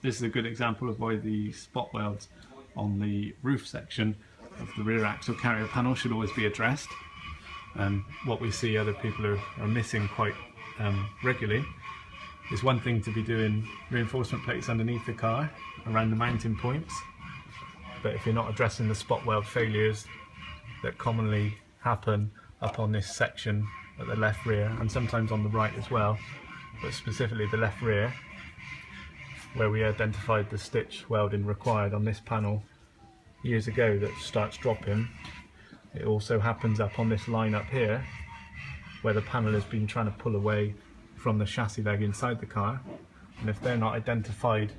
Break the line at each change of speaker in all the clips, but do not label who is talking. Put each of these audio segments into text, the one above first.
This is a good example of why the spot welds on the roof section of the rear axle carrier panel should always be addressed. And what we see other people are missing quite regularly is one thing to be doing reinforcement plates underneath the car around the mounting points, but if you're not addressing the spot weld failures that commonly happen up on this section at the left rear, and sometimes on the right as well, but specifically the left rear, where we identified the stitch welding required on this panel years ago that starts dropping. It also happens up on this line up here, where the panel has been trying to pull away from the chassis leg inside the car, and if they're not identified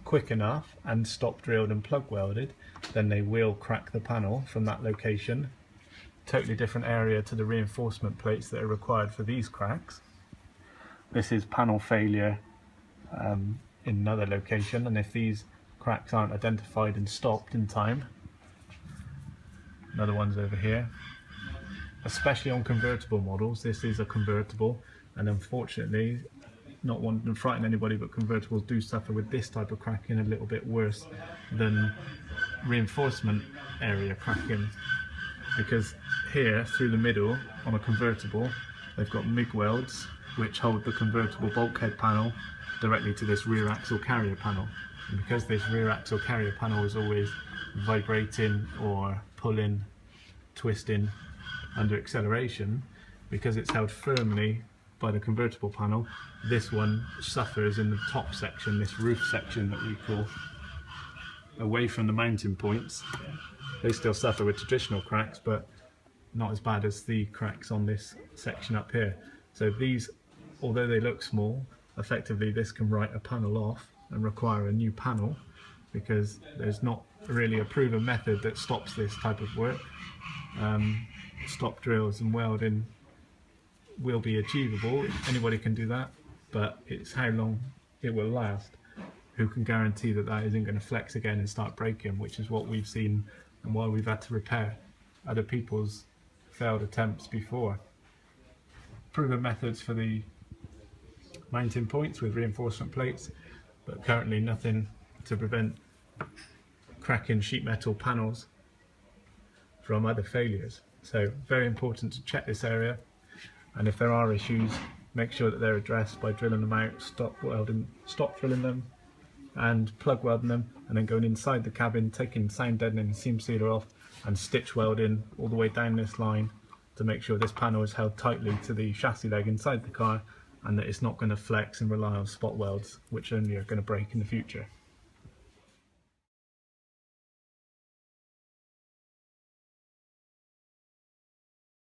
quick enough and stop drilled and plug welded, then they will crack the panel from that location. Totally different area to the reinforcement plates that are required for these cracks. This is panel failure in another location, and if these cracks aren't identified and stopped in time, another one's over here. Especially on convertible models, this is a convertible, and unfortunately, not wanting to frighten anybody, but convertibles do suffer with this type of cracking a little bit worse than reinforcement area cracking, because here through the middle on a convertible they've got MIG welds which hold the convertible bulkhead panel directly to this rear axle carrier panel, and because this rear axle carrier panel is always vibrating or pulling, twisting under acceleration, because it's held firmly by the convertible panel, this one suffers in the top section, this roof section that we call, away from the mounting points. They still suffer with traditional cracks, but not as bad as the cracks on this section up here. So these, although they look small, effectively this can write a panel off and require a new panel, because there's not really a proven method that stops this type of work. Stop drills and welding will be achievable, anybody can do that, but it's how long it will last. Who can guarantee that that isn't going to flex again and start breaking, which is what we've seen and why we've had to repair other people's failed attempts before. Proven methods for the mounting points with reinforcement plates, but currently nothing to prevent cracking sheet metal panels from other failures. So very important to check this area, and if there are issues, make sure that they're addressed by drilling them out, stop drilling them and plug welding them, and then going inside the cabin, taking sound deadening and seam sealer off and stitch welding all the way down this line to make sure this panel is held tightly to the chassis leg inside the car, and that it's not going to flex and rely on spot welds, which only are going to break in the future.